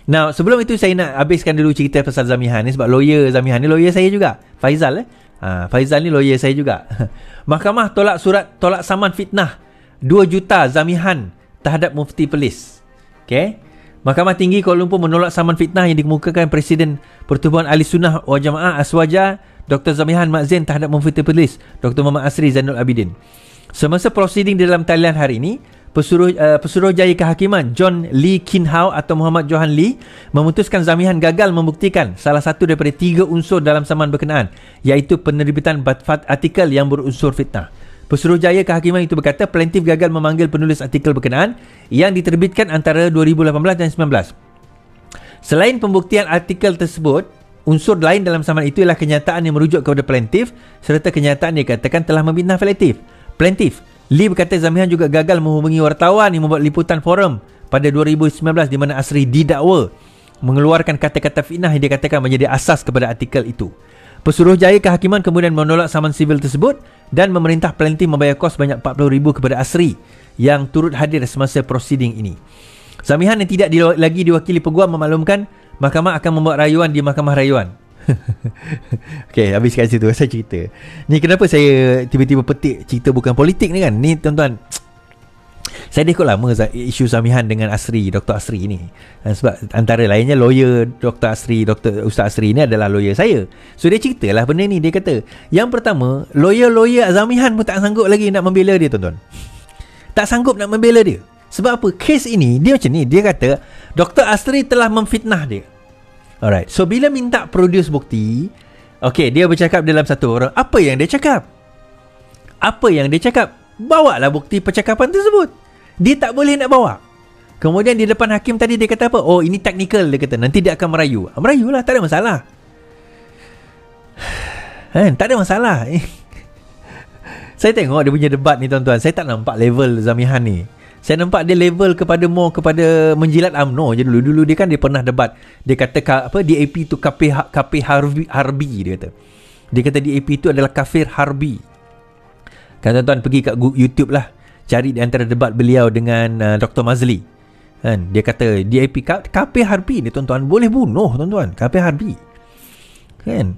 Now, sebelum itu saya nak habiskan dulu cerita pasal Zamihan ni, sebab lawyer Zamihan ni lawyer saya juga. Faizal Faizal ni lawyer saya juga. Mahkamah tolak surat tolak saman fitnah 2 juta Zamihan terhadap Mufti Perlis. Okay. Mahkamah Tinggi Kuala Lumpur menolak saman fitnah yang dikemukakan Presiden Pertubuhan Ahli Sunnah wal Jamaah Aswaja Dr. Zamihan Mak Zain terhadap Mufti Perlis Dr. Muhammad Asri Zainul Abidin. Semasa prosiding di dalam talian hari ini, Pesuruhjaya Kehakiman John Lee Kin Hao atau Muhammad Johan Lee memutuskan Zamihan gagal membuktikan salah satu daripada 3 unsur dalam saman berkenaan, iaitu penerbitan artikel yang berunsur fitnah. Pesuruhjaya Kehakiman itu berkata plaintif gagal memanggil penulis artikel berkenaan yang diterbitkan antara 2018 dan 2019. Selain pembuktian artikel tersebut, unsur lain dalam saman itu ialah kenyataan yang merujuk kepada plaintif serta kenyataan yang dikatakan telah membina plaintif. Lee berkata Zamihan juga gagal menghubungi wartawan yang membuat liputan forum pada 2019 di mana Asri didakwa mengeluarkan kata-kata fitnah yang dikatakan menjadi asas kepada artikel itu. Pesuruhjaya Kehakiman kemudian menolak saman sivil tersebut dan memerintah plaintif membayar kos banyak RM40,000 kepada Asri yang turut hadir semasa prosiding ini. Zamihan yang tidak lagi diwakili peguam memaklumkan mahkamah akan membuat rayuan di Mahkamah Rayuan. Okay, habis kat situ saya cerita. Ni kenapa saya tiba-tiba petik cerita bukan politik ni kan. Ni tuan-tuan, saya dah ikut lama isu Zamihan dengan Asri, Dr. Asri ni. Sebab antara lainnya lawyer Dr. Asri, Dr. Ustaz Asri ni adalah lawyer saya. So dia ceritalah benda ni. Dia kata yang pertama, lawyer Zamihan pun tak sanggup lagi nak membela dia, tuan-tuan. Tak sanggup nak membela dia. Sebab apa? Kes ini dia macam ni. Dia kata Dr. Asri telah memfitnah dia. Alright, so bila minta produce bukti, okay, dia bercakap dalam satu orang. Apa yang dia cakap? Bawalah bukti percakapan tersebut. Dia tak boleh nak bawa. Kemudian di depan hakim tadi dia kata apa? Oh, ini technical, dia kata. Nanti dia akan merayu. Merayulah, tak ada masalah. Tak ada masalah. Saya tengok dia punya debat ni, tuan-tuan. Saya tak nampak level Zamihan ni. Saya nampak dia level kepada menjilat UMNO je dulu. Dulu dia kan dia pernah debat. Dia kata DAP tu kafir harbi, dia kata. Dia kata DAP tu adalah kafir harbi. Kan tuan-tuan pergi kat YouTube lah, cari di antara debat beliau dengan Dr. Mazli. Kan dia kata DAP kafir harbi ni, tuan-tuan, boleh bunuh, tuan-tuan. Kafir harbi. Kan?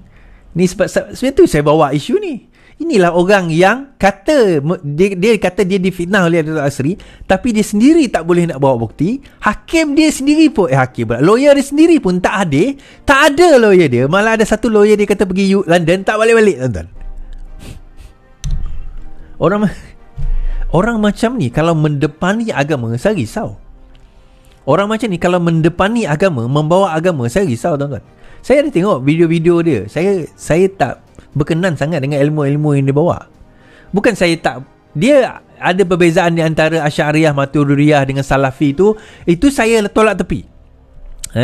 Ni sebab tu saya bawa isu ni. Inilah orang yang kata dia kata dia difitnah oleh Dr. Asri, tapi dia sendiri tak boleh nak bawa bukti. Hakim dia sendiri pun lawyer dia sendiri pun tak hadir. Tak ada lawyer dia. Malah ada satu lawyer dia kata pergi London, tak balik-balik, tuan-tuan. Orang macam ni kalau mendepani agama, saya risau. Orang macam ni kalau mendepani agama, membawa agama, saya risau, tuan-tuan. Saya ada tengok video-video dia. Saya tak berkenan sangat dengan ilmu-ilmu yang dia bawa. Bukan saya tak, dia ada perbezaan di antara Asy'ariyah, Maturidiyah dengan Salafi itu saya tolak tepi.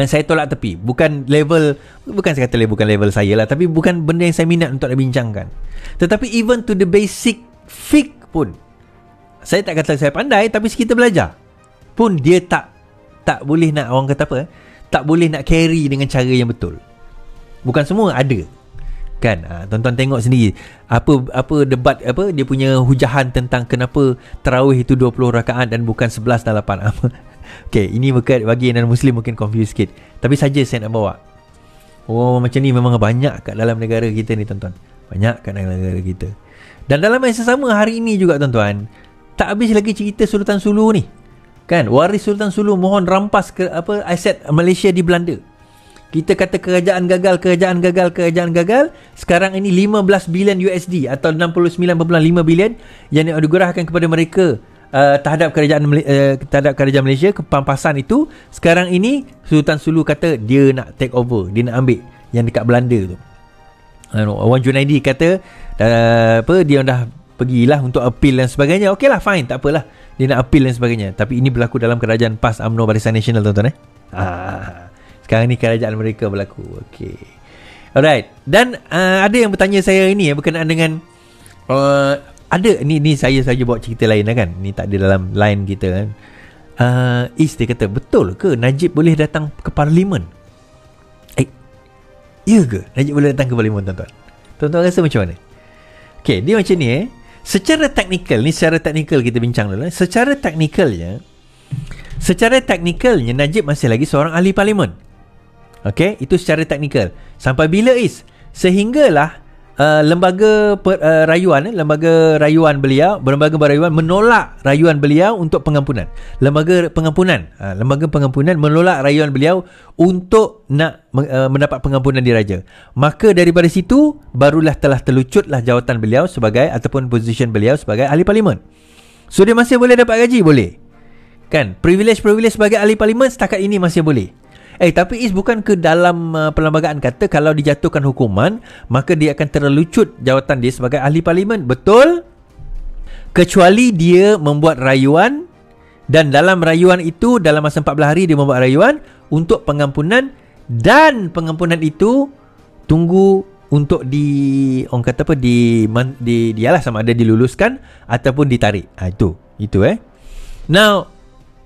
Saya tolak tepi. Bukan saya kata bukan level saya lah, tapi bukan benda yang saya minat untuk dibincangkan. Tetapi even to the basic fiqh pun, saya tak kata saya pandai, tapi kita belajar pun dia tak boleh nak, orang kata apa, tak boleh nak carry dengan cara yang betul. Bukan semua ada. Kan, tuan-tuan tengok sendiri apa debat, dia punya hujahan tentang kenapa tarawih itu 20 rakaat dan bukan 11 dan 8. Okay, ini bagi non-Muslim mungkin confuse sikit, tapi saja saya nak bawa. Oh, macam ni memang banyak kat dalam negara kita ni, tuan-tuan. Banyak kat dalam negara kita. Dan dalam masa sama hari ini juga, tuan-tuan, tak habis lagi cerita Sultan Sulu ni. Kan, waris Sultan Sulu mohon rampas aset Malaysia di Belanda. Kita kata kerajaan gagal. Sekarang ini 15 bilion USD atau 69.5 bilion yang dianugerahkan kepada mereka terhadap kerajaan Malaysia, kepampasan itu. Sekarang ini Sultan Sulu kata dia nak take over, dia nak ambil yang dekat Belanda tu. Wan Junaidi kata dia dah pergilah untuk appeal dan sebagainya. Okeylah, fine, tak apalah, dia nak appeal dan sebagainya. Tapi ini berlaku dalam kerajaan PAS UMNO Barisan Nasional, tuan-tuan. Sekarang ni kerajaan mereka berlaku. Okey. Alright. Dan ada yang bertanya saya ini berkenaan dengan ada ni saya saja bawa cerita lain lah kan. Ni tak ada dalam line kita kan. Dia kata, betul ke Najib boleh datang ke Parlimen? Ya ke Najib boleh datang ke Parlimen, tuan-tuan? Tuan-tuan rasa macam mana? Okey, dia macam ni Secara teknikal kita bincang dulu. Secara teknikalnya, secara teknikalnya Najib masih lagi seorang ahli parlimen. Okey, itu secara teknikal. Sampai bila sehinggalah lembaga rayuan beliau, lembaga rayuan menolak rayuan beliau untuk pengampunan. Lembaga pengampunan menolak rayuan beliau untuk nak mendapat pengampunan diraja. Maka daripada situ barulah telah terlucutlah jawatan beliau sebagai ataupun position beliau sebagai ahli parlimen. So dia masih boleh dapat gaji, boleh. Kan? Privilege sebagai ahli parlimen setakat ini masih boleh. Tapi bukan ke dalam perlembagaan kata kalau dijatuhkan hukuman maka dia akan terlucut jawatan dia sebagai ahli parlimen. Betul? Kecuali dia membuat rayuan dan dalam rayuan itu dalam masa 14 hari dia membuat rayuan untuk pengampunan dan pengampunan itu tunggu untuk orang kata apa dialah sama ada diluluskan ataupun ditarik. Itu Now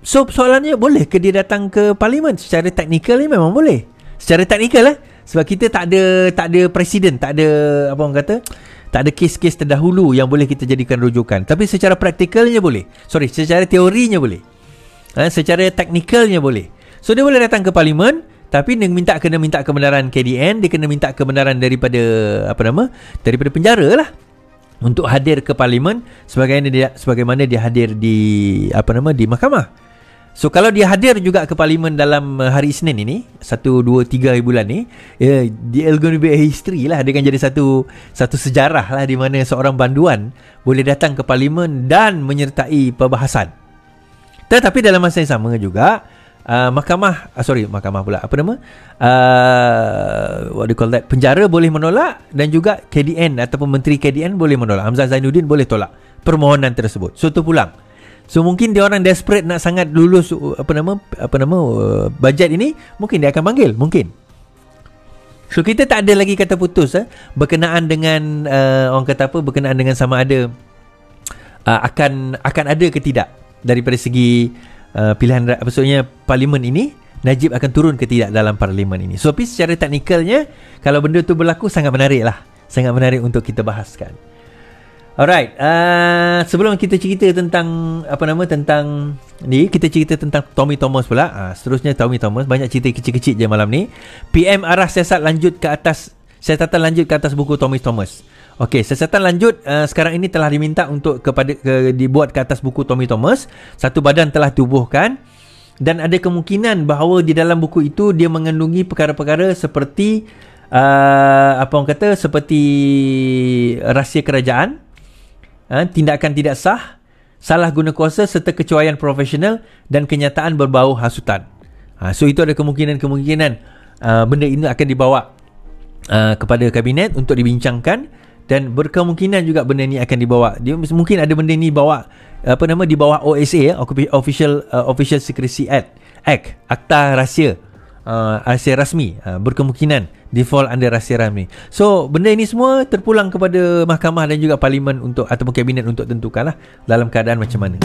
so soalannya, boleh ke dia datang ke parlimen? Secara teknikal ni memang boleh. Secara teknikal sebab kita tak ada presiden, tak ada apa orang kata, tak ada kes-kes terdahulu yang boleh kita jadikan rujukan. Tapi secara praktikalnya boleh. Secara teorinya boleh. Secara teknikalnya boleh. So dia boleh datang ke parlimen, tapi dia kena minta kebenaran KDN, dia kena minta kebenaran daripada daripada penjara lah untuk hadir ke parlimen sebagaimana dia hadir di di mahkamah. So kalau dia hadir juga ke parlimen dalam hari Isnin ini 1, 2, 3 hari bulan ni, dia going to be a history lah. Dia akan jadi satu sejarah lah di mana seorang banduan boleh datang ke parlimen dan menyertai perbahasan. Tetapi dalam masa yang sama juga penjara boleh menolak dan juga KDN ataupun Menteri KDN boleh menolak. Hamzah Zainuddin boleh tolak permohonan tersebut. So tu pulang. So mungkin dia orang desperate nak sangat lulus bajet ini, mungkin dia akan panggil, mungkin. So kita tak ada lagi kata putus berkenaan dengan berkenaan dengan sama ada akan ada ke tidak daripada segi pilihan, maksudnya parlimen ini Najib akan turun ke tidak dalam parlimen ini. So tapi secara teknikalnya kalau benda tu berlaku sangat menarik untuk kita bahaskan. Alright, sebelum kita cerita tentang kita cerita tentang Tommy Thomas pula. Seterusnya Tommy Thomas, banyak cerita kecil-kecil je malam ni. PM arah siasatan lanjut ke atas buku Tommy Thomas. Okey, siasatan lanjut sekarang ini telah diminta untuk dibuat ke atas buku Tommy Thomas. Satu badan telah tubuhkan dan ada kemungkinan bahawa di dalam buku itu dia mengandungi perkara-perkara seperti seperti rahsia kerajaan, tindakan tidak sah, salah guna kuasa serta kecuaian profesional dan kenyataan berbau hasutan. So itu ada kemungkinan benda ini akan dibawa kepada kabinet untuk dibincangkan dan berkemungkinan juga benda ini akan dibawa. Mungkin ada benda ini di bawah OSA, Official Secrecy Act, Akta Rahsia rasmi, berkemungkinan default under rahsia rasmi. So benda ini semua terpulang kepada mahkamah dan juga parlimen ataupun kabinet untuk tentukanlah dalam keadaan macam mana.